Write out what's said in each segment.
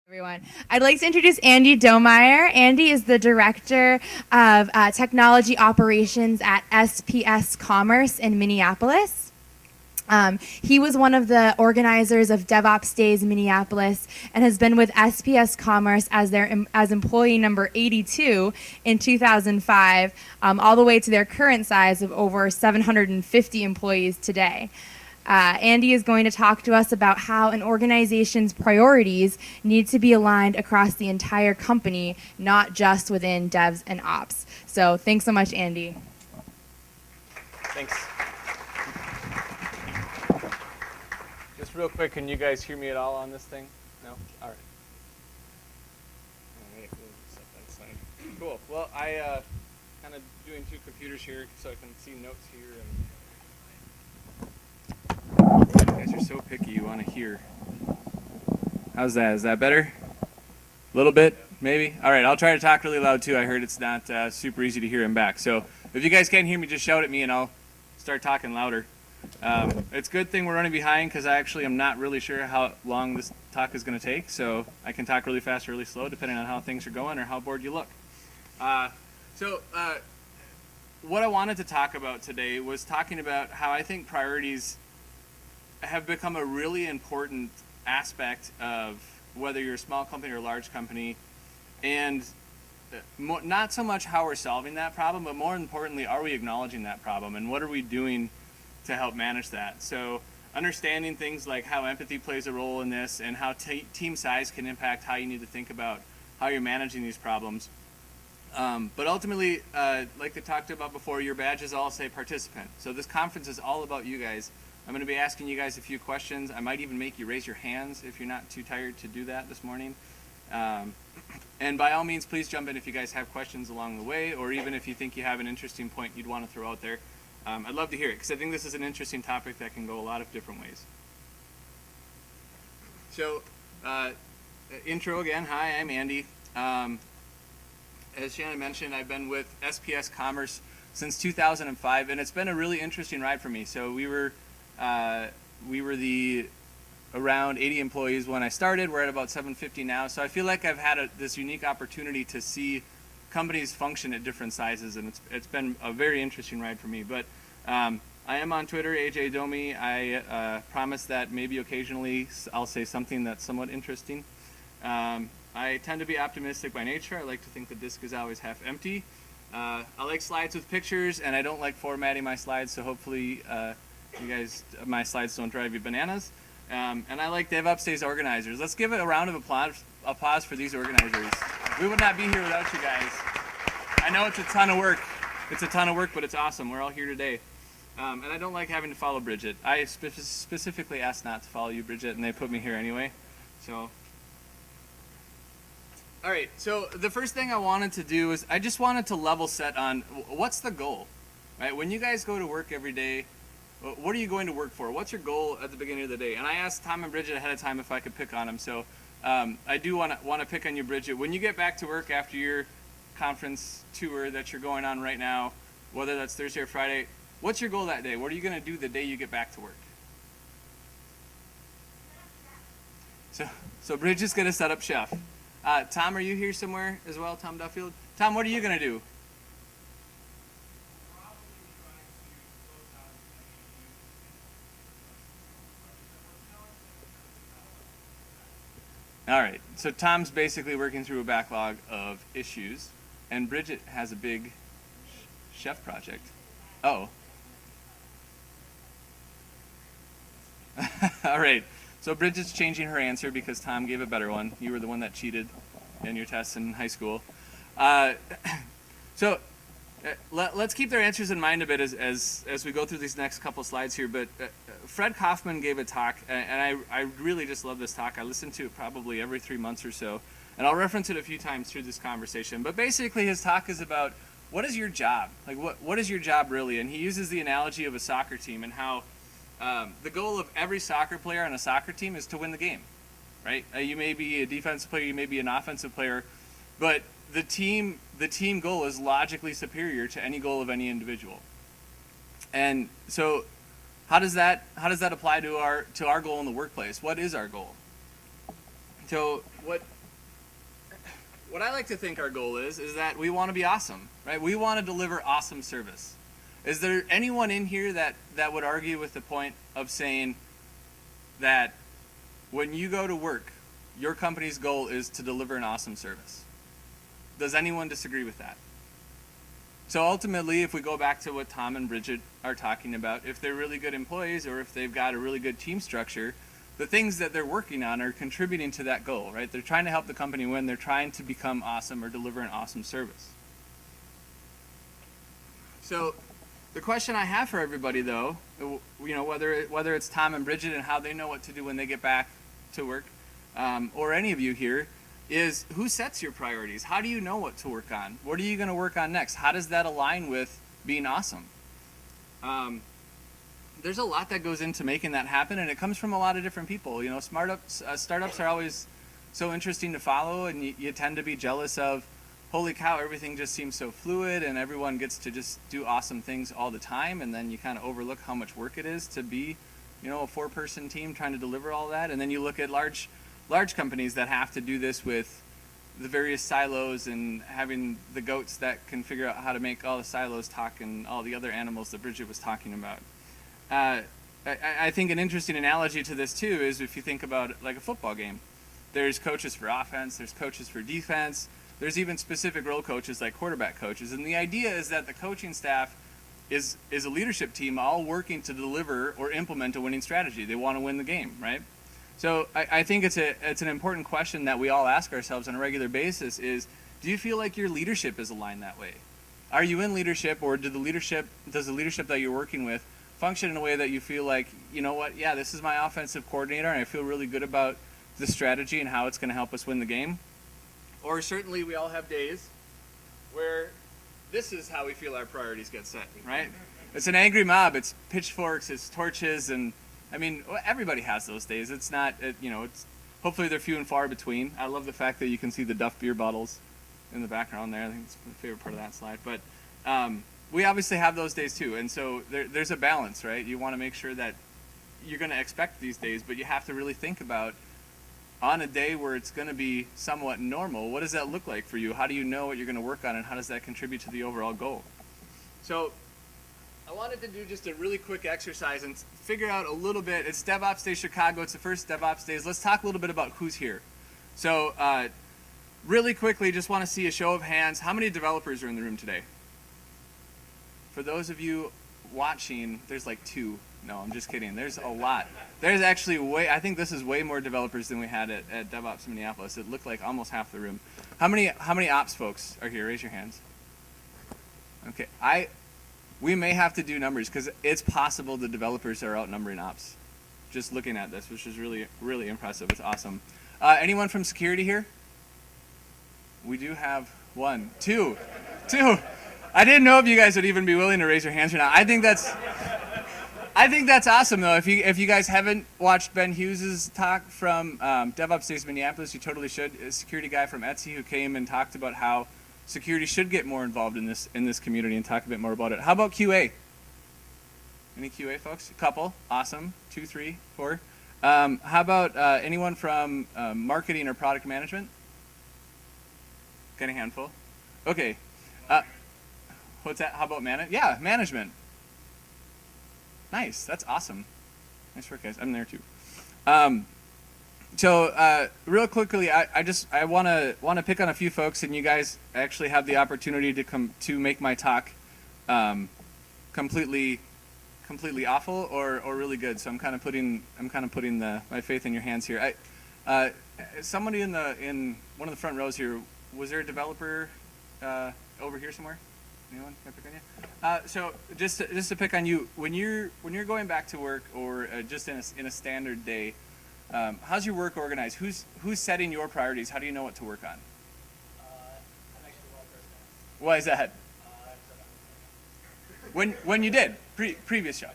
Everyone. I'd like to introduce Andy Domeier. Andy is the Director of Technology Operations at SPS Commerce in Minneapolis. He was one of the organizers of Devops Days Minneapolis and has been with SPS Commerce as employee number 82 in 2005, all the way to their current size of over 750 employees today. Andy is going to talk to us about how an organization's priorities need to be aligned across the entire company, not just within devs and ops. So thanks so much, Andy. Thanks. Just real quick, can you guys hear me at all on this thing? No? All right. All right, we'll set that aside. Cool. Well, I kind of doing two computers here so I can see notes here. You guys are so picky, you want to hear. How's that? Is that better? A little bit, maybe? All right, I'll try to talk really loud too. I heard it's not super easy to hear him back. So if you guys can't hear me, just shout at me and I'll start talking louder. It's a good thing we're running behind because I actually am not really sure how long this talk is going to take. So I can talk really fast or really slow depending on how things are going or how bored you look. What I wanted to talk about today was talking about how I think priorities have become a really important aspect of whether you're a small company or a large company, and not so much how we're solving that problem, but more importantly, are we acknowledging that problem and what are we doing to help manage that? So understanding things like how empathy plays a role in this and how team size can impact how you need to think about how you're managing these problems. But ultimately, like I talked about before, your badges all say participant. So this conference is all about you guys. I'm going to be asking you guys a few questions. I might even make you raise your hands if you're not too tired to do that this morning. And by all means, please jump in if you guys have questions along the way, or even if you think you have an interesting point you'd want to throw out there. I'd love to hear it, because I think this is an interesting topic that can go a lot of different ways. So, intro again. Hi, I'm Andy. As Shannon mentioned, I've been with SPS Commerce since 2005, and it's been a really interesting ride for me. So we were the around 80 employees when I started. We're at about 750 now. So I feel like I've had this unique opportunity to see companies function at different sizes, and it's been a very interesting ride for me. But I am on Twitter, AJ Domi. I promise that maybe occasionally I'll say something that's somewhat interesting. I tend to be optimistic by nature. I like to think the disk is always half empty. I like slides with pictures, and I don't like formatting my slides, so hopefully you guys, my slides don't drive you bananas. And I like Devops Days organizers. Let's give it a round of applause for these organizers. We would not be here without you guys. I know it's a ton of work. It's a ton of work, but it's awesome. We're all here today. And I don't like having to follow Bridget. I specifically asked not to follow you, Bridget, and they put me here anyway. So, all right. So the first thing I wanted to do is I just wanted to level set on what's the goal, right? When you guys go to work every day, what are you going to work for? What's your goal at the beginning of the day? And I asked Tom and Bridget ahead of time if I could pick on them. So I do want to pick on you, Bridget. When you get back to work after your conference tour that you're going on right now, whether that's Thursday or Friday, what's your goal that day? What are you going to do the day you get back to work? So Bridget's going to set up chef. Tom, are you here somewhere as well? Tom Duffield? Tom, what are you going to do? All right, so Tom's basically working through a backlog of issues, and Bridget has a big chef project. Oh. All right, so Bridget's changing her answer because Tom gave a better one. You were the one that cheated in your tests in high school. Let's keep their answers in mind a bit as we go through these next couple slides here. But Fred Kaufman gave a talk, and I really just love this talk. I listen to it probably every 3 months or so, and I'll reference it a few times through this conversation. But basically his talk is about what is your job? Like what is your job really? And he uses the analogy of a soccer team and how the goal of every soccer player on a soccer team is to win the game, right? You may be a defensive player, you may be an offensive player, but the team goal is logically superior to any goal of any individual. And so how does that apply to our goal in the workplace? What is our goal? So what I like to think our goal is that we want to be awesome, right? We want to deliver awesome service. Is there anyone in here that would argue with the point of saying that when you go to work, your company's goal is to deliver an awesome service? Does anyone disagree with that? So ultimately, if we go back to what Tom and Bridget are talking about, if they're really good employees or if they've got a really good team structure, the things that they're working on are contributing to that goal, right? They're trying to help the company win. They're trying to become awesome or deliver an awesome service. So the question I have for everybody, though, whether it's Tom and Bridget and how they know what to do when they get back to work, or any of you here, is who sets your priorities? How do you know what to work on? What are you going to work on next? How does that align with being awesome? There's a lot that goes into making that happen, and it comes from a lot of different people. Startups are always so interesting to follow, and you tend to be jealous of, holy cow, everything just seems so fluid, and everyone gets to just do awesome things all the time, and then you kind of overlook how much work it is to be, a 4-person team trying to deliver all that, and then you look at large companies that have to do this with the various silos and having the goats that can figure out how to make all the silos talk and all the other animals that Bridget was talking about. I think an interesting analogy to this too is if you think about like a football game. There's coaches for offense, there's coaches for defense, there's even specific role coaches like quarterback coaches. And the idea is that the coaching staff is a leadership team all working to deliver or implement a winning strategy. They want to win the game, right? So I think it's an important question that we all ask ourselves on a regular basis is, do you feel like your leadership is aligned that way? Are you in leadership, or does the leadership that you're working with function in a way that you feel like, this is my offensive coordinator and I feel really good about the strategy and how it's going to help us win the game? Or certainly we all have days where this is how we feel our priorities get set, right? It's an angry mob, it's pitchforks, it's torches, and everybody has those days. It's not, it's hopefully they're few and far between. I love the fact that you can see the Duff beer bottles in the background there. I think it's my favorite part of that slide. But we obviously have those days too, and so there's a balance, right? You want to make sure that you're going to expect these days, but you have to really think about, on a day where it's going to be somewhat normal, what does that look like for you? How do you know what you're going to work on, and how does that contribute to the overall goal? So I wanted to do just a really quick exercise and figure out a little bit. It's Devops Day Chicago. It's the first Devops Days. Let's talk a little bit about who's here. So really quickly, just want to see a show of hands. How many developers are in the room today? For those of you watching, there's like 2. No, I'm just kidding. There's a lot. There's actually I think this is way more developers than we had at Devops Minneapolis. It looked like almost half the room. How many ops folks are here? Raise your hands. Okay, we may have to do numbers because it's possible the developers are outnumbering ops. Just looking at this, which is really, really impressive. It's awesome. Anyone from security here? We do have 1, 2. I didn't know if you guys would even be willing to raise your hands or not. I think that's awesome though. If you guys haven't watched Ben Hughes' talk from Devops Days Minneapolis, you totally should. A security guy from Etsy who came and talked about how security should get more involved in this community and talk a bit more about it. How about QA? Any QA folks? A couple. Awesome. 2, 3, 4. How about anyone from marketing or product management? Got a handful. Okay. What's that? How about management? Nice. That's awesome. Nice work, guys. I'm there too. So real quickly, I want to pick on a few folks, and you guys actually have the opportunity to make my talk completely awful or really good. So I'm kind of putting my faith in your hands here. Somebody in one of the front rows here, was there a developer over here somewhere? Anyone? Can I pick on you? So just to pick on you, when you're going back to work or just in a standard day, how's your work organized? Who's setting your priorities? How do you know what to work on? I'm actually the wrong person. Why is that? When you did previous job.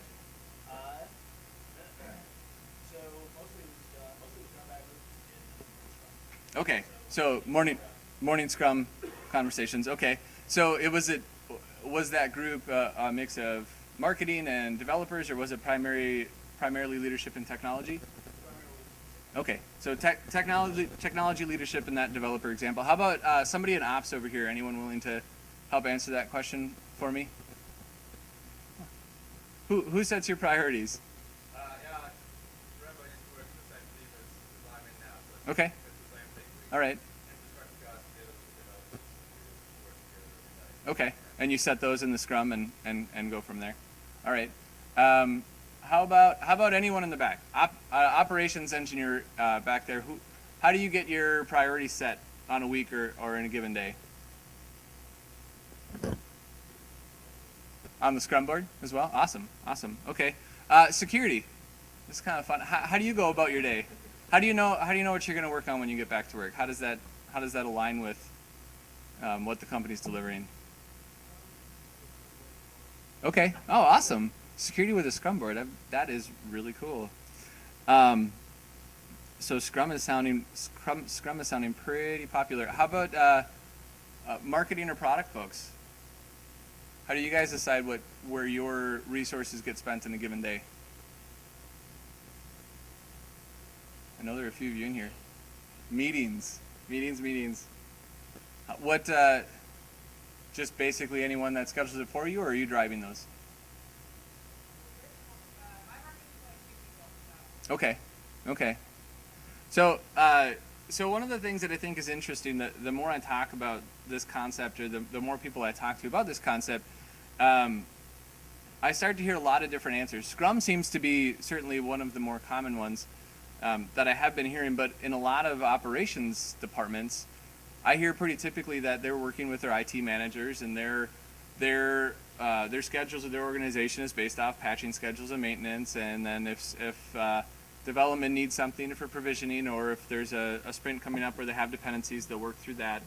So mostly Scrum backwards. Okay, so morning Scrum conversations. Okay, so was that group a mix of marketing and developers, or was it primarily leadership and technology? Okay, so technology leadership in that developer example. How about somebody in ops over here? Anyone willing to help answer that question for me? Who sets your priorities? Yeah, remember I used to work in the same team as I'm in now, so Okay, it's the same thing. all right. Infrastructure guys together with developers, we work together every day. Okay, and you set those in the Scrum and go from there. All right. How about anyone in the back? Operations engineer back there. How do you get your priorities set on a week or in a given day? On the Scrum board as well. Awesome. Okay. Security. This is kind of fun. How do you go about your day? How do you know what you're going to work on when you get back to work? How does that align with what the company's delivering? Okay. Oh, awesome. Security with a Scrum board. That is really cool. So Scrum is sounding pretty popular. How about marketing or product folks? How do you guys decide where your resources get spent in a given day? I know there are a few of you in here. Meetings. What? Just basically anyone that schedules it for you, or are you driving those? Okay. So one of the things that I think is interesting, the more I talk about this concept, or the more people I talk to about this concept, I start to hear a lot of different answers. Scrum seems to be certainly one of the more common ones that I have been hearing, but in a lot of operations departments, I hear pretty typically that they're working with their IT managers, and their schedules of their organization is based off patching schedules and maintenance, and then if development needs something for provisioning, or if there's a sprint coming up where they have dependencies, they'll work through that.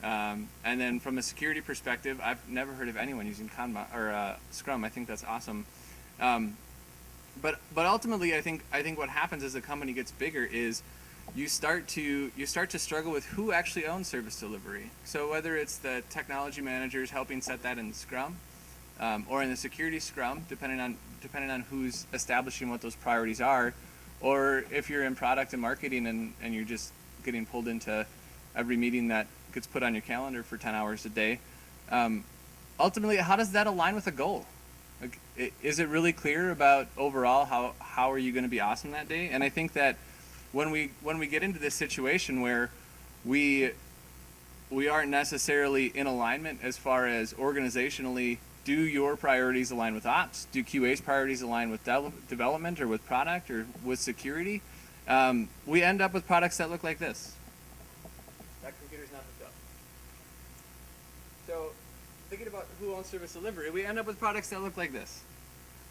And then from a security perspective, I've never heard of anyone using Kanban or Scrum. I think that's awesome. But ultimately, I think what happens as a company gets bigger is you start to struggle with who actually owns service delivery. So whether it's the technology managers helping set that in Scrum, or in the security Scrum, depending on who's establishing what those priorities are, or if you're in product and marketing and you're just getting pulled into every meeting that gets put on your calendar for 10 hours a day. Ultimately, how does that align with a goal? Like, is it really clear about overall how are you going to be awesome that day? And I think that when we get into this situation where we aren't necessarily in alignment as far as organizationally, do your priorities align with ops? Do QA's priorities align with development or with product or with security? We end up with products that look like this. That computer's not hooked up. So thinking about who owns service delivery, we end up with products that look like this.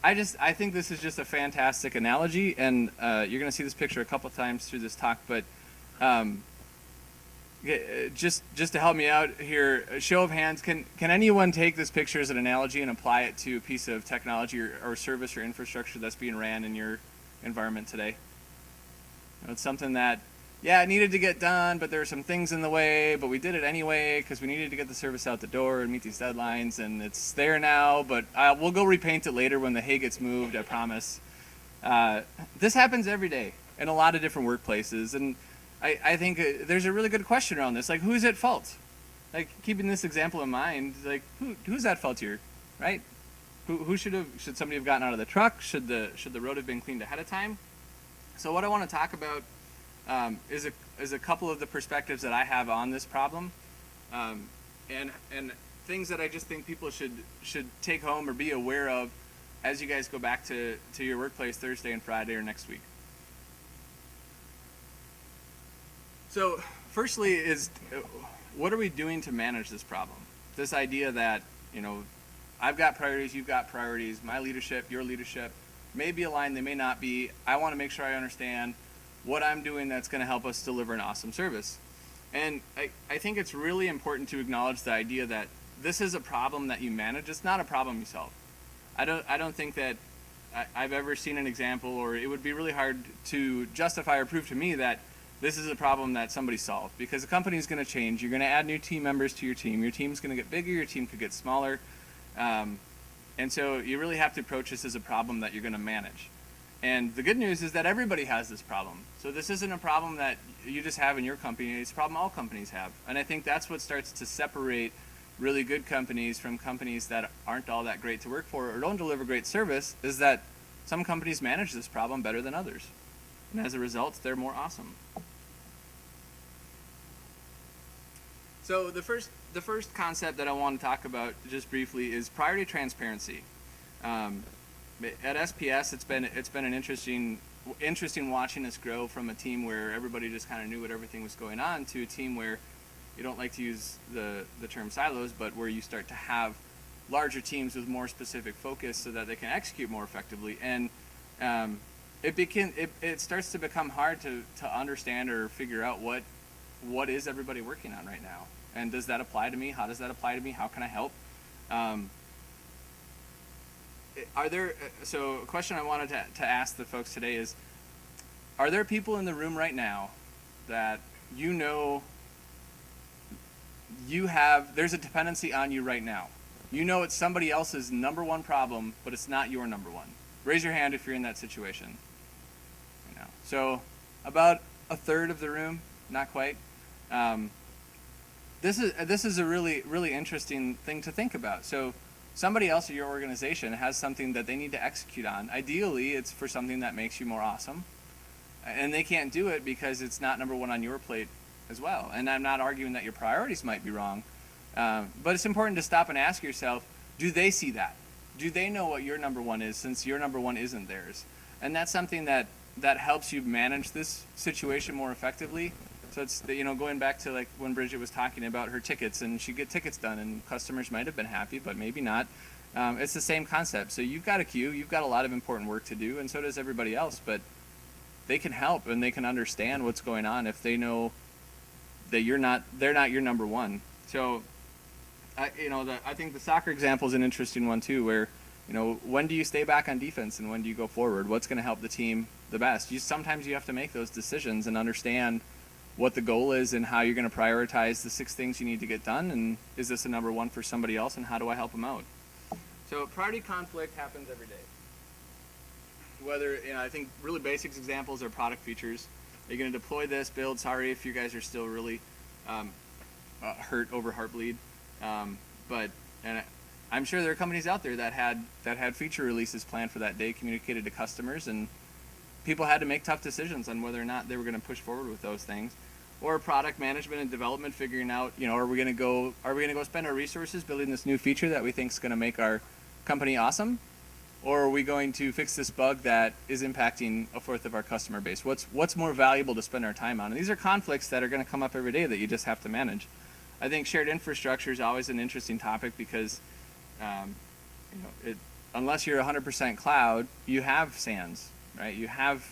I think this is just a fantastic analogy, and you're going to see this picture a couple times through this talk, but just to help me out here, a show of hands, can anyone take this picture as an analogy and apply it to a piece of technology or service or infrastructure that's being ran in your environment today? You know, it's something that, yeah, it needed to get done, but there were some things in the way, but we did it anyway because we needed to get the service out the door and meet these deadlines, and it's there now, but we'll go repaint it later when the hay gets moved, I promise. This happens every day in a lot of different workplaces, and I think there's a really good question around this. Like, who's at fault? Like, keeping this example in mind, like, who's at fault here, right? Who should somebody have gotten out of the truck? Should the road have been cleaned ahead of time? So what I want to talk about is a couple of the perspectives that I have on this problem, and things that I just think people should take home or be aware of as you guys go back to your workplace Thursday and Friday or next week. So firstly is, what are we doing to manage this problem? This idea that, you know, I've got priorities, you've got priorities, my leadership, your leadership may be aligned, they may not be. I want to make sure I understand what I'm doing that's going to help us deliver an awesome service. And I think it's really important to acknowledge the idea that this is a problem that you manage. It's not a problem you solve. I don't think that I've ever seen an example, or it would be really hard to justify or prove to me that this is a problem that somebody solved, because the company is going to change. You're going to add new team members to your team. Your team's going to get bigger. Your team could get smaller. And so you really have to approach this as a problem that you're going to manage. And the good news is that everybody has this problem. So this isn't a problem that you just have in your company, it's a problem all companies have. And I think that's what starts to separate really good companies from companies that aren't all that great to work for or don't deliver great service, is that some companies manage this problem better than others. And as a result, they're more awesome. So the first concept that I want to talk about just briefly is priority transparency. At SPS, it's been an interesting watching us grow from a team where everybody just kind of knew what everything was going on to a team where you don't like to use the term silos, but where you start to have larger teams with more specific focus so that they can execute more effectively. And it starts to become hard to understand or figure out what is everybody working on right now, and does that apply to me? How does that apply to me? How can I help? So a question I wanted to ask the folks today is, are there people in the room right now that there's a dependency on you right now? You know it's somebody else's number one problem, but it's not your number one. Raise your hand if you're in that situation. So about a third of the room, not quite. This is a really, really interesting thing to think about. So somebody else at your organization has something that they need to execute on. Ideally, it's for something that makes you more awesome. And they can't do it because it's not number one on your plate as well. And I'm not arguing that your priorities might be wrong. But it's important to stop and ask yourself, do they see that? Do they know what your number one is, since your number one isn't theirs? And that's something that helps you manage this situation more effectively. So it's, going back to like when Bridget was talking about her tickets, and she'd get tickets done and customers might have been happy, but maybe not. It's the same concept. So you've got a queue, you've got a lot of important work to do, and so does everybody else, but they can help and they can understand what's going on if they know that they're not your number one. So I think the soccer example is an interesting one too, where when do you stay back on defense and when do you go forward? What's going to help the team the best? Sometimes you have to make those decisions and understand what the goal is and how you're going to prioritize the 6 things you need to get done, and is this a number one for somebody else, and how do I help them out? So priority conflict happens every day. Whether, I think really basic examples are product features. Are you going to deploy this build? Sorry if you guys are still really hurt over Heartbleed, but I'm sure there are companies out there that had feature releases planned for that day, communicated to customers, and people had to make tough decisions on whether or not they were going to push forward with those things. Or product management and development, figuring out, are we going to go spend our resources building this new feature that we think is going to make our company awesome? Or are we going to fix this bug that is impacting a fourth of our customer base? What's more valuable to spend our time on? And these are conflicts that are going to come up every day that you just have to manage. I think shared infrastructure is always an interesting topic because, unless you're 100% cloud, you have SANs, right? You have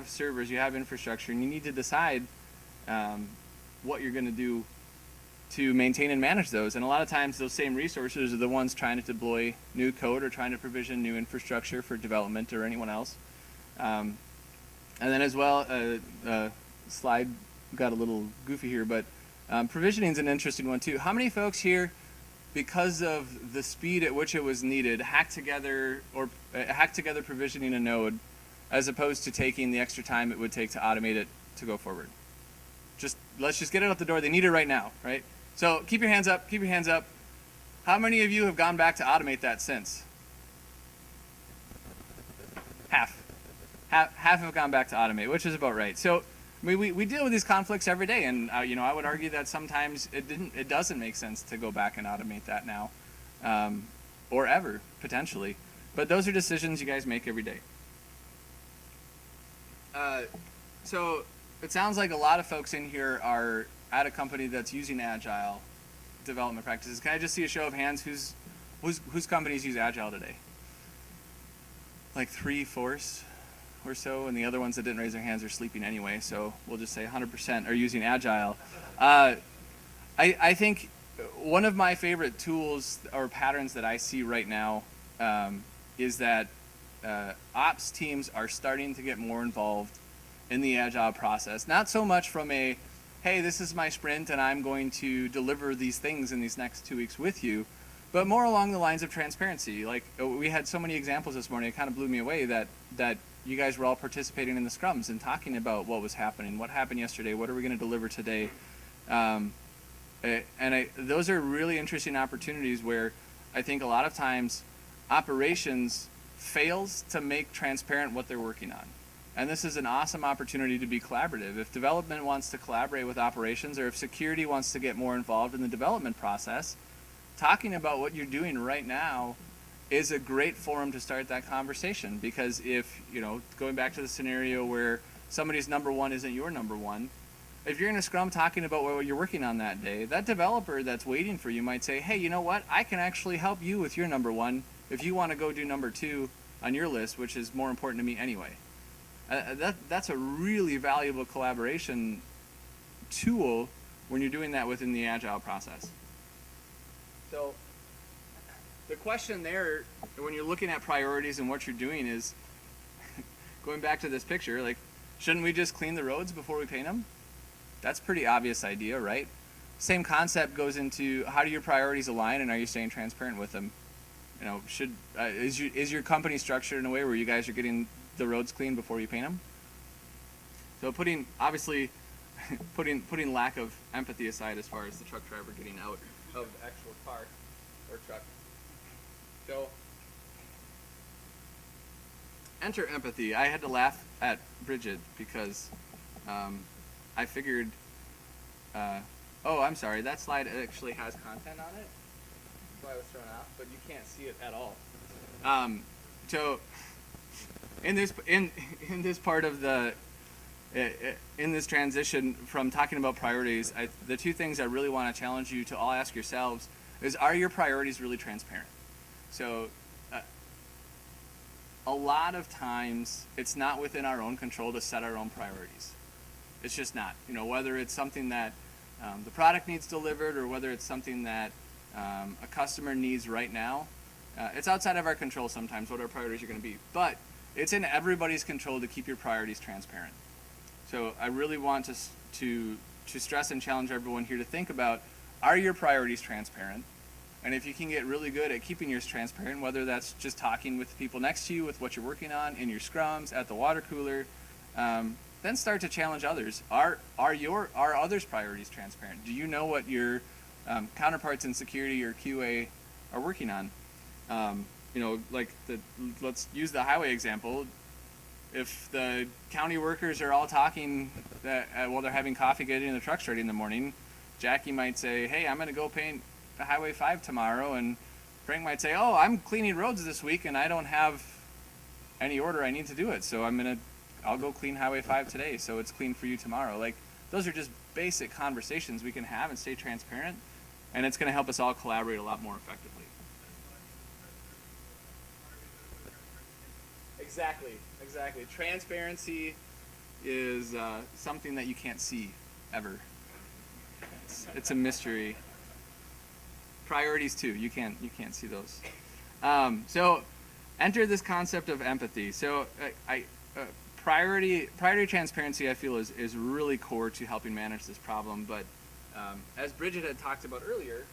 servers, you have infrastructure, and you need to decide what you're going to do to maintain and manage those. And a lot of times those same resources are the ones trying to deploy new code or trying to provision new infrastructure for development or anyone else. And then as well, slide got a little goofy here, but provisioning is an interesting one too. How many folks here, because of the speed at which it was needed, hacked together provisioning a node as opposed to taking the extra time it would take to automate it to go forward? Let's just get it out the door. They need it right now, right? So keep your hands up, keep your hands up. How many of you have gone back to automate that since? Half have gone back to automate, which is about right. So we deal with these conflicts every day, and I would argue that sometimes it doesn't make sense to go back and automate that now, or ever potentially. But those are decisions you guys make every day. So it sounds like a lot of folks in here are at a company that's using Agile development practices. Can I just see a show of hands? Whose companies use Agile today? Like 3/4 or so, and the other ones that didn't raise their hands are sleeping anyway, so we'll just say 100% are using Agile. I think one of my favorite tools or patterns that I see right now is that ops teams are starting to get more involved in the Agile process. Not so much from a, hey, this is my sprint and I'm going to deliver these things in these next 2 weeks with you, but more along the lines of transparency. Like we had so many examples this morning, it kind of blew me away that you guys were all participating in the scrums and talking about what was happening, what happened yesterday, what are we going to deliver today. Those are really interesting opportunities where I think a lot of times operations fails to make transparent what they're working on. And this is an awesome opportunity to be collaborative. If development wants to collaborate with operations, or if security wants to get more involved in the development process, talking about what you're doing right now is a great forum to start that conversation. Because if, going back to the scenario where somebody's number one isn't your number one, if you're in a scrum talking about what you're working on that day, that developer that's waiting for you might say, hey, you know what? I can actually help you with your number one if you want to go do number two on your list, which is more important to me anyway. That's a really valuable collaboration tool when you're doing that within the Agile process. So the question there, when you're looking at priorities and what you're doing, is going back to this picture, like, shouldn't we just clean the roads before we paint them? That's a pretty obvious idea, right? Same concept goes into how do your priorities align, and are you staying transparent with them? Is your company structured in a way where you guys are getting the roads clean before you paint them? So putting lack of empathy aside as far as the truck driver getting out of the actual car or truck. So enter empathy. I had to laugh at Bridget because I figured, oh, I'm sorry, that slide actually has content on it. So I was thrown off, but you can't see it at all. So in this part of in this transition from talking about priorities, the two things I really want to challenge you to all ask yourselves is, are your priorities really transparent? So a lot of times it's not within our own control to set our own priorities. It's just not. Whether it's something that the product needs delivered, or whether it's something that a customer needs right now, it's outside of our control sometimes what our priorities are going to be. But it's in everybody's control to keep your priorities transparent. So I really want to stress and challenge everyone here to think about, are your priorities transparent? And if you can get really good at keeping yours transparent, whether that's just talking with the people next to you with what you're working on, in your scrums, at the water cooler, then start to challenge others. Are others' priorities transparent? Do you know what your counterparts in security or QA are working on? Let's use the highway example. If the county workers are all talking while they're having coffee, getting the trucks ready in the morning, Jackie might say, hey, I'm going to go paint the Highway 5 tomorrow, and Frank might say, oh, I'm cleaning roads this week and I don't have any order I need to do it, so I'll go clean Highway 5 today so it's clean for you tomorrow. Like, those are just basic conversations we can have and stay transparent, and it's going to help us all collaborate a lot more effectively. Exactly. Transparency is something that you can't see ever. It's a mystery. Priorities too. You can't see those. So enter this concept of empathy. So priority transparency, I feel, is really core to helping manage this problem. But as Bridget had talked about earlier,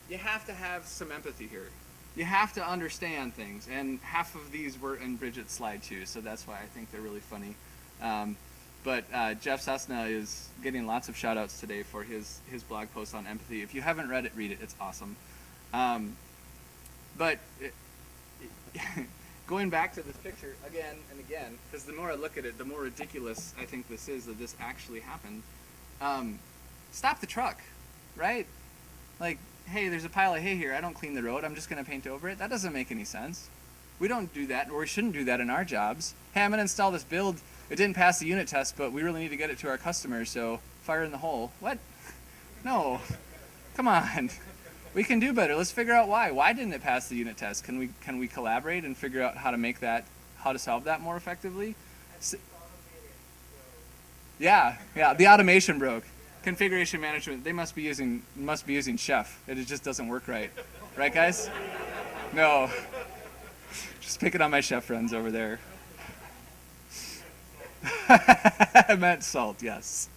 you have to have some empathy here. You have to understand things, and half of these were in Bridget's slide too, so that's why I think they're really funny. But Jeff Cessna is getting lots of shout outs today for his blog post on empathy. If you haven't read it, read it. It's awesome. Going back to this picture again and again, because the more I look at it, the more ridiculous I think this is that this actually happened. Stop the truck, right? Like, hey, there's a pile of hay here. I don't clean the road. I'm just going to paint over it. That doesn't make any sense. We don't do that, or we shouldn't do that in our jobs. Hey, I'm going to install this build. It didn't pass the unit test, but we really need to get it to our customers, so fire in the hole. What? No. Come on. We can do better. Let's figure out why. Why didn't it pass the unit test? Can we collaborate and figure out how to solve that more effectively? Yeah. The automation broke. Configuration management. They must be using Chef. It just doesn't work right. Right, guys? No. Just picking on my chef friends over there. I meant salt, yes.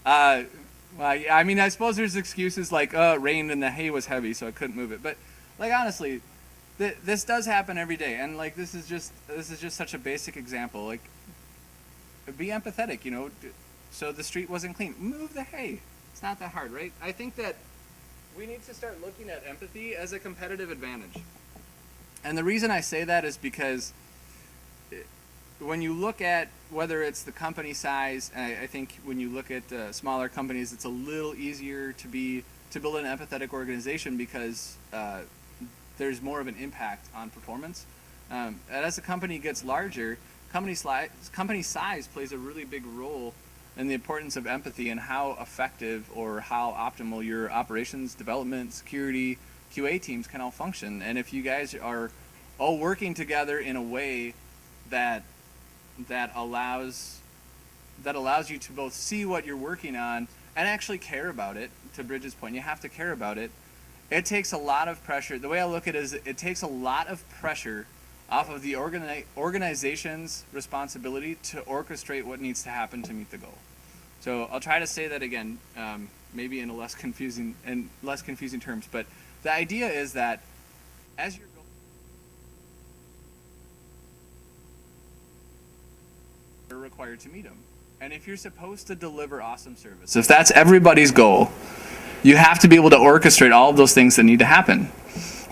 Well, I mean, I suppose there's excuses like, it rained and the hay was heavy, so I couldn't move it. But, like, honestly, this does happen every day, and like this is just such a basic example. Like, be empathetic, So the street wasn't clean. Move the hay. It's not that hard, right? I think that we need to start looking at empathy as a competitive advantage. And the reason I say that is because when you look at whether it's the company size, I think when you look at smaller companies, it's a little easier to build an empathetic organization because there's more of an impact on performance. And as a company gets larger, company size plays a really big role in the importance of empathy and how effective or how optimal your operations, development, security, QA teams can all function. And if you guys are all working together in a way that allows you to both see what you're working on and actually care about it, to Bridget's point, you have to care about it. It takes a lot of pressure. The way I look at it is it takes a lot of pressure off of the organization's responsibility to orchestrate what needs to happen to meet the goal. So I'll try to say that again, maybe in less confusing terms. But the idea is that as you're you're required to meet them, and if you're supposed to deliver awesome service, if that's everybody's goal, you have to be able to orchestrate all of those things that need to happen.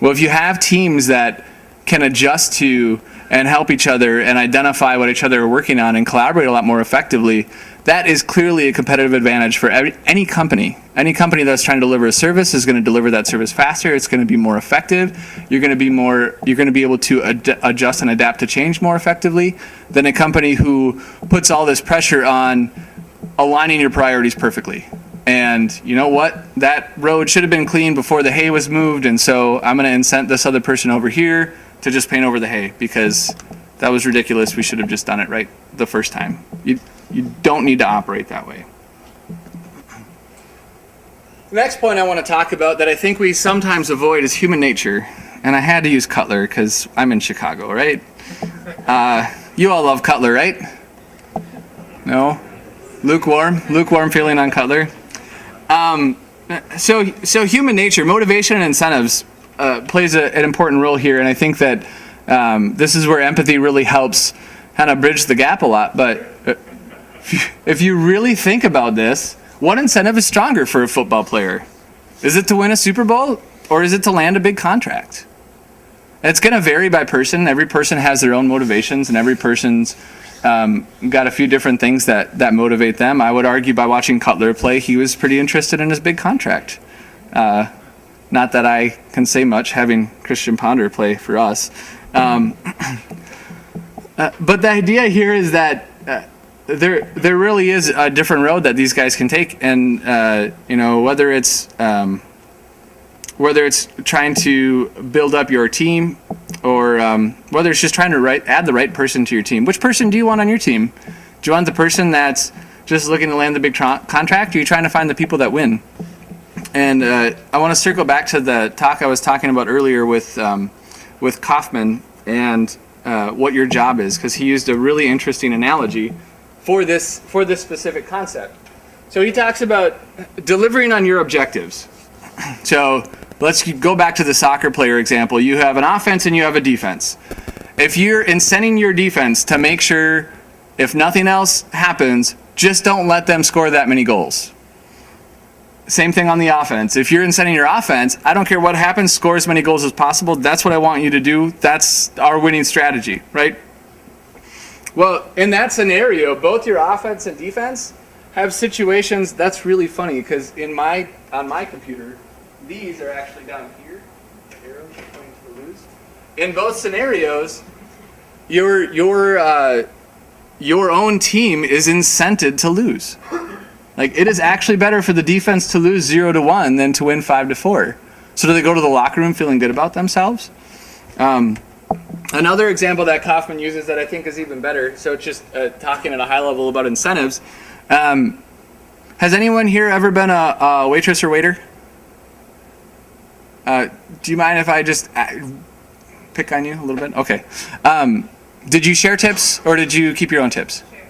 Well, if you have teams that can adjust to and help each other and identify what each other are working on and collaborate a lot more effectively, that is clearly a competitive advantage for any company. Any company that's trying to deliver a service is going to deliver that service faster. It's going to be more effective. You're going to be able to adjust and adapt to change more effectively than a company who puts all this pressure on aligning your priorities perfectly. And you know what? That road should have been cleaned before the hay was moved, and so I'm going to incent this other person over here to just paint over the hay because that was ridiculous. We should have just done it right the first time. You don't need to operate that way. The next point I want to talk about that I think we sometimes avoid is human nature. And I had to use Cutler because I'm in Chicago, right? You all love Cutler, right? No? Lukewarm feeling on Cutler. So human nature, motivation and incentives plays an important role here, and I think that this is where empathy really helps kind of bridge the gap a lot. But if you really think about this, what incentive is stronger for a football player? Is it to win a Super Bowl, or is it to land a big contract? It's going to vary by person. Every person has their own motivations, and every person's got a few different things that motivate them. I would argue by watching Cutler play, he was pretty interested in his big contract. Not that I can say much, having Christian Ponder play for us. But the idea here is that there really is a different road that these guys can take, and whether it's trying to build up your team, or whether it's just trying to add the right person to your team. Which person do you want on your team? Do you want the person that's just looking to land the big contract, or are you trying to find the people that win? And I want to circle back to the talk I was talking about earlier with Kaufman and what your job is, because he used a really interesting analogy for this specific concept. So he talks about delivering on your objectives. So let's go back to the soccer player example. You have an offense and you have a defense. If you're incenting your defense to make sure, if nothing else happens, just don't let them score that many goals. Same thing on the offense. If you're incenting your offense, I don't care what happens, score as many goals as possible. That's what I want you to do. That's our winning strategy, right? Well, in that scenario, both your offense and defense have situations. That's really funny because on my computer, these are actually down here. The arrows are pointing to the lose. In both scenarios, your own team is incented to lose. Like, it is actually better for the defense to lose 0-1 than to win 5-4. So do they go to the locker room feeling good about themselves? Another example that Kaufman uses that I think is even better, so it's just talking at a high level about incentives. Has anyone here ever been a waitress or waiter? Do you mind if I just pick on you a little bit? Okay. Did you share tips, or did you keep your own tips? Share.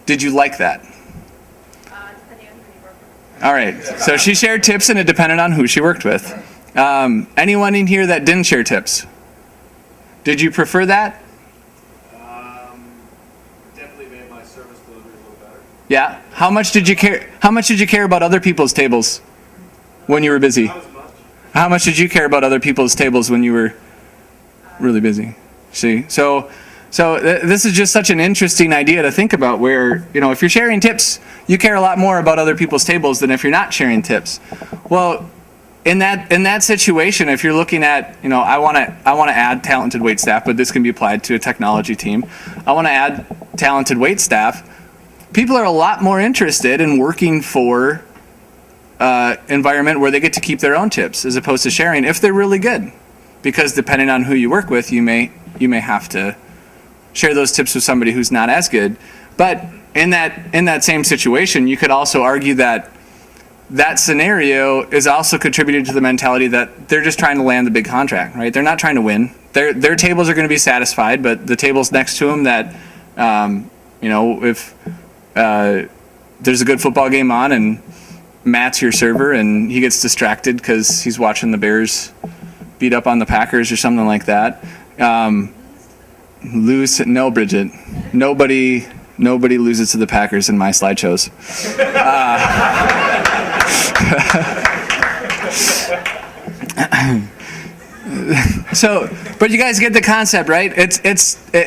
Did you like that? Depending on who you work with. All right. So she shared tips, and it depended on who she worked with. Anyone in here that didn't share tips? Did you prefer that? Definitely made my service delivery a little better. Yeah. How much did you care? How much did you care about other people's tables when you were busy? Not as much. How much did you care about other people's tables when you were really busy? See, this is just such an interesting idea to think about. Where if you're sharing tips, you care a lot more about other people's tables than if you're not sharing tips. Well, in that situation, if you're looking at I want to add talented wait staff, but this can be applied to a technology team. I want to add talented wait staff. People are a lot more interested in working for environment where they get to keep their own tips as opposed to sharing if they're really good, because depending on who you work with, you may have to share those tips with somebody who's not as good. But in that same situation, you could also argue that scenario is also contributed to the mentality that they're just trying to land the big contract, right? They're not trying to win. Their tables are going to be satisfied, but the tables next to them that if there's a good football game on and Matt's your server and he gets distracted because he's watching the Bears beat up on the Packers or something like that. No, Bridget. Nobody loses to the Packers in my slideshows. But you guys get the concept, right?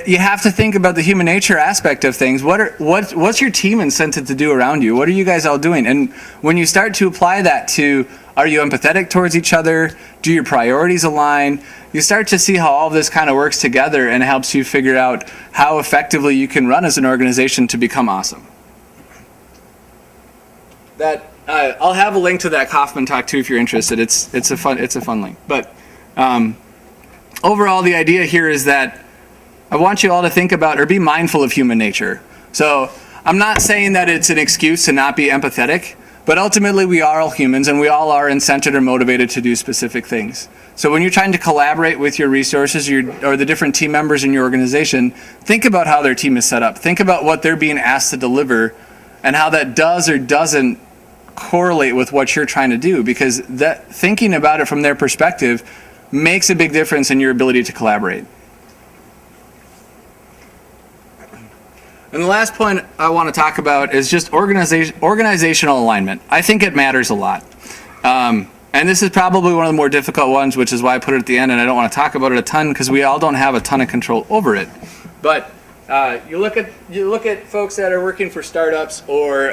You have to think about the human nature aspect of things. What's your team incented to do around you? What are you guys all doing? And when you start to apply that to, are you empathetic towards each other? Do your priorities align? You start to see how all of this kind of works together and helps you figure out how effectively you can run as an organization to become awesome. I'll have a link to that Kaufman talk too if you're interested. It's a fun link. But overall, the idea here is that I want you all to think about or be mindful of human nature. So I'm not saying that it's an excuse to not be empathetic, but ultimately we are all humans and we all are incented or motivated to do specific things. So when you're trying to collaborate with your resources or the different team members in your organization, think about how their team is set up. Think about what they're being asked to deliver and how that does or doesn't correlate with what you're trying to do, because that thinking about it from their perspective makes a big difference in your ability to collaborate. And the last point I want to talk about is just organizational alignment. I think it matters a lot. And this is probably one of the more difficult ones, which is why I put it at the end, and I don't want to talk about it a ton because we all don't have a ton of control over it. But you look at folks that are working for startups or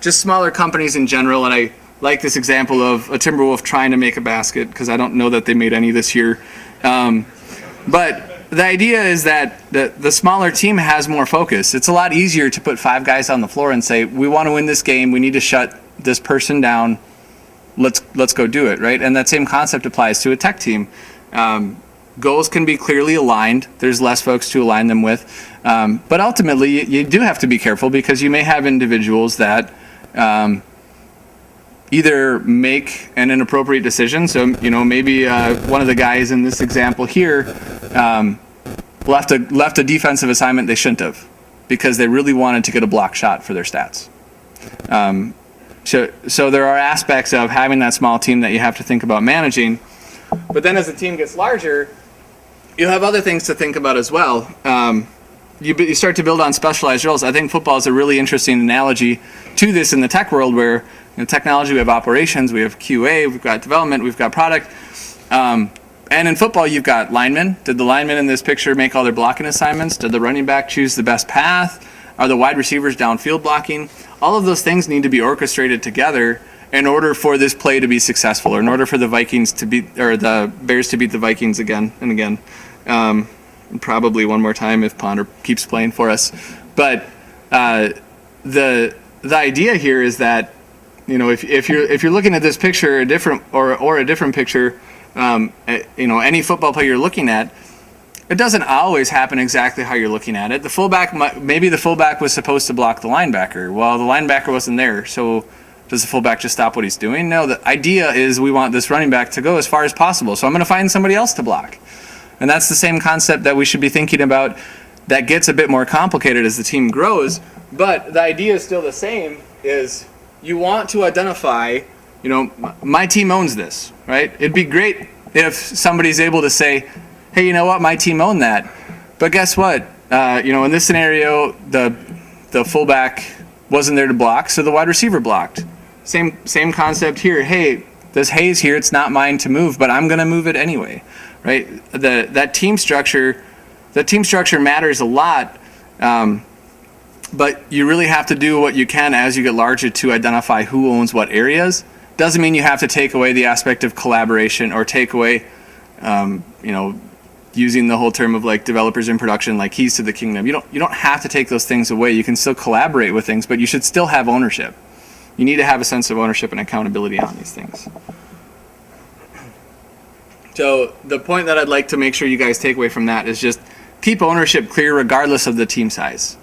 just smaller companies in general, and I like this example of a Timberwolf trying to make a basket because I don't know that they made any this year. But the idea is that the smaller team has more focus. It's a lot easier to put 5 guys on the floor and say, we want to win this game, we need to shut this person down, let's go do it, right? And that same concept applies to a tech team. Goals can be clearly aligned. There's less folks to align them with. But ultimately, you do have to be careful because you may have individuals that either make an inappropriate decision. So, maybe one of the guys in this example here left a defensive assignment they shouldn't have because they really wanted to get a block shot for their stats. So there are aspects of having that small team that you have to think about managing. But then as the team gets larger, you have other things to think about as well. You start to build on specialized roles. I think football is a really interesting analogy to this in the tech world where in technology we have operations, we have QA, we've got development, we've got product. And in football you've got linemen. Did the linemen in this picture make all their blocking assignments? Did the running back choose the best path? Are the wide receivers downfield blocking? All of those things need to be orchestrated together in order for this play to be successful, or in order for the Vikings to beat, or the Bears to beat the Vikings again and again. And probably one more time if Ponder keeps playing for us. But the idea here is that if you're looking at this picture a different picture, any football player you're looking at, it doesn't always happen exactly how you're looking at it. Maybe the fullback was supposed to block the linebacker. Well, the linebacker wasn't there, so does the fullback just stop what he's doing? No, the idea is we want this running back to go as far as possible, so I'm going to find somebody else to block. And that's the same concept that we should be thinking about that gets a bit more complicated as the team grows, but the idea is still the same, is you want to identify, my team owns this, right? It'd be great if somebody's able to say, hey, you know what, my team owned that. But guess what? In this scenario, the fullback wasn't there to block, so the wide receiver blocked. Same concept here. Hey, this hay's here, it's not mine to move, but I'm going to move it anyway, right? That team structure matters a lot, but you really have to do what you can as you get larger to identify who owns what areas. Doesn't mean you have to take away the aspect of collaboration or take away, using the whole term of like developers in production, like keys to the kingdom. You don't have to take those things away. You can still collaborate with things, but you should still have ownership. You need to have a sense of ownership and accountability on these things. So the point that I'd like to make sure you guys take away from that is just keep ownership clear regardless of the team size.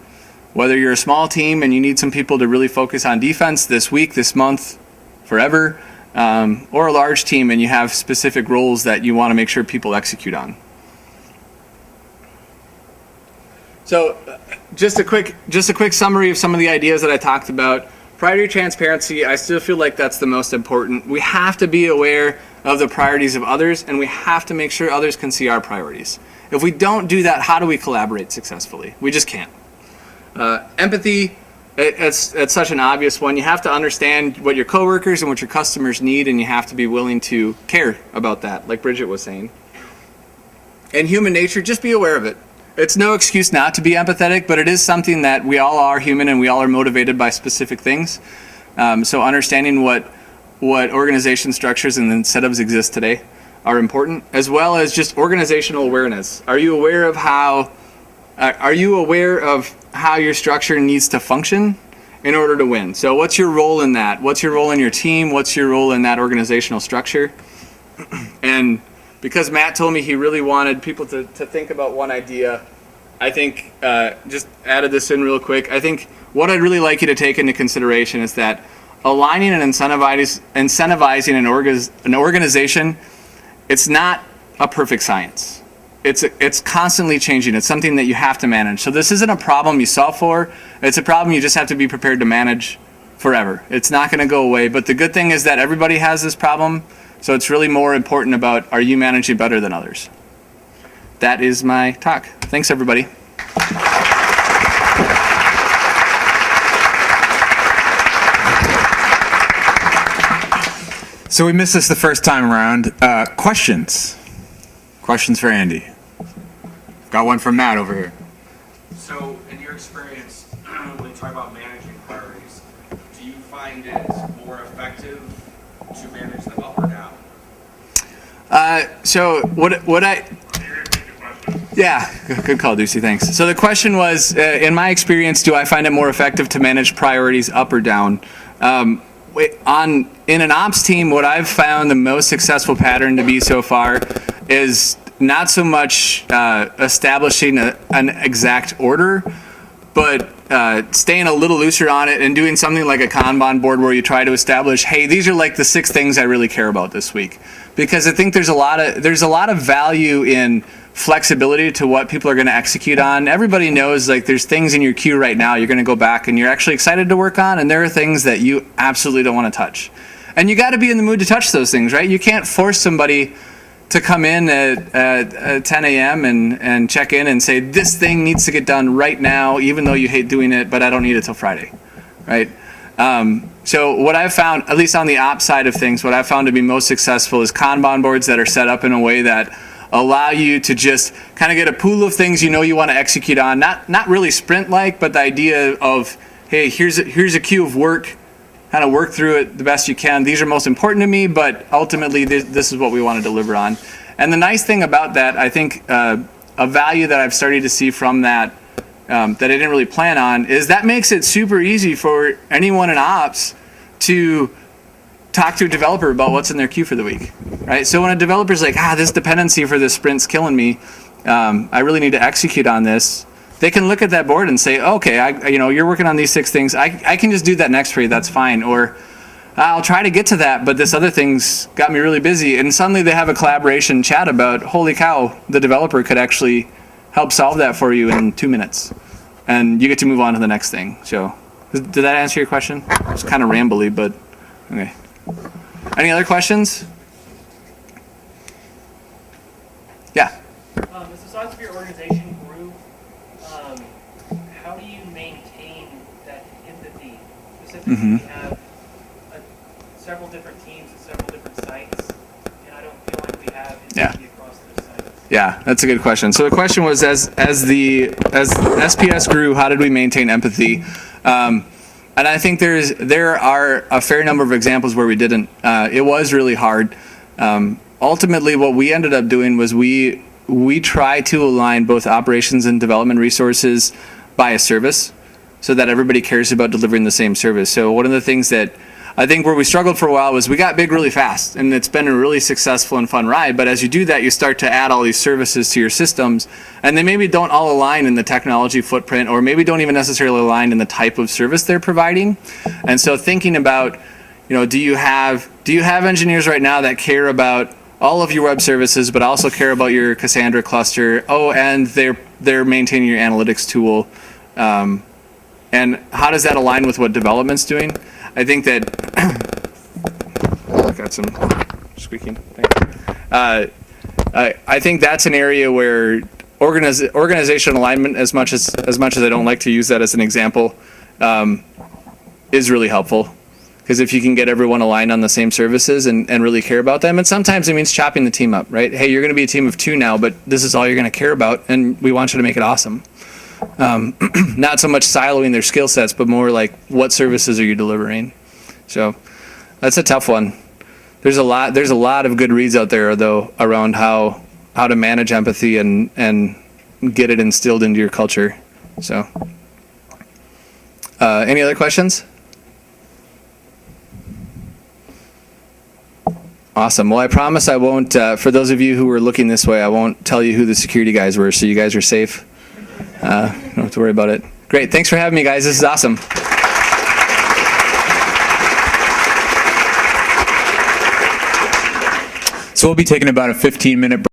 Whether you're a small team and you need some people to really focus on defense this week, this month, forever, or a large team and you have specific roles that you want to make sure people execute on. So just a quick summary of some of the ideas that I talked about. Priority transparency, I still feel like that's the most important. We have to be aware of the priorities of others, and we have to make sure others can see our priorities. If we don't do that, how do we collaborate successfully? We just can't. Empathy, it's such an obvious one. You have to understand what your coworkers and what your customers need, and you have to be willing to care about that, like Bridget was saying. And human nature, just be aware of it. It's no excuse not to be empathetic, but it is something that we all are human and we all are motivated by specific things. So understanding what organization structures and incentives exist today are important, as well as just organizational awareness. Are you aware of how your structure needs to function in order to win? So what's your role in that? What's your role in your team? What's your role in that organizational structure? And because Matt told me he really wanted people to think about one idea, I think, just added this in real quick, I think what I'd really like you to take into consideration is that aligning and incentivizing an organization, it's not a perfect science. It's constantly changing. It's something that you have to manage. So this isn't a problem you solve for. It's a problem you just have to be prepared to manage forever. It's not going to go away. But the good thing is that everybody has this problem. So it's really more important about, are you managing better than others? That is my talk. Thanks, everybody. So we missed this the first time around. Questions for Andy. Got one from Matt over here. So, in your experience, when you talk about managing priorities, do you find it more effective to manage them up or down? So what I... Yeah, good call, Ducey, thanks. So the question was, in my experience, do I find it more effective to manage priorities up or down? In an ops team, what I've found the most successful pattern to be so far is not so much establishing an exact order, but staying a little looser on it and doing something like a Kanban board where you try to establish, hey, these are like the 6 things I really care about this week. Because I think there's a lot of value in flexibility to what people are going to execute on. Everybody knows like there's things in your queue right now you're going to go back and you're actually excited to work on, and there are things that you absolutely don't want to touch. And you got to be in the mood to touch those things, right? You can't force somebody to come in at 10 a.m. and check in and say, this thing needs to get done right now, even though you hate doing it, but I don't need it till Friday, right? So what I've found, at least on the ops side of things, what I've found to be most successful is Kanban boards that are set up in a way that allow you to just kind of get a pool of things you know you want to execute on, not really sprint-like, but the idea of, hey, here's a queue of work, kind of work through it the best you can. These are most important to me, but ultimately this is what we want to deliver on. And the nice thing about that, I think a value that I've started to see from that that I didn't really plan on is that makes it super easy for anyone in ops to talk to a developer about what's in their queue for the week, right? So when a developer's like, this dependency for this sprint's killing me, I really need to execute on this, they can look at that board and say, okay, you're working on these 6 things. I can just do that next for you. That's fine. Or I'll try to get to that, but this other thing's got me really busy. And suddenly they have a collaboration chat about, holy cow, the developer could actually help solve that for you in 2 minutes. And you get to move on to the next thing. So did that answer your question? It's kind of rambly, but okay. Any other questions? Yeah. So several different sites, and I don't feel like we have Yeah. empathy across those sites. Yeah, that's a good question. So the question was, as SPS grew, how did we maintain empathy? And I think there are a fair number of examples where we didn't. It was really hard. Ultimately, what we ended up doing was we try to align both operations and development resources by a service, so that everybody cares about delivering the same service. So one of the things that I think where we struggled for a while was we got big really fast, and it's been a really successful and fun ride. But as you do that, you start to add all these services to your systems, and they maybe don't all align in the technology footprint, or maybe don't even necessarily align in the type of service they're providing. And so thinking about, do you have engineers right now that care about all of your web services, but also care about your Cassandra cluster? Oh, and they're maintaining your analytics tool. And how does that align with what development's doing? I think that I got some squeaking thing. I think that's an area where organizational alignment, as much as I don't like to use that as an example, is really helpful. Because if you can get everyone aligned on the same services and really care about them, and sometimes it means chopping the team up, right? Hey, you're going to be a team of 2 now, but this is all you're going to care about, and we want you to make it awesome. Not so much siloing their skill sets, but more like, what services are you delivering? So that's a tough one. There's a lot of good reads out there, though, around how to manage empathy and get it instilled into your culture. So any other questions? Awesome. Well, I promise I won't, for those of you who were looking this way, I won't tell you who the security guys were, so you guys are safe. Don't have to worry about it. Great. Thanks for having me, guys. This is awesome. So we'll be taking about a 15-minute break.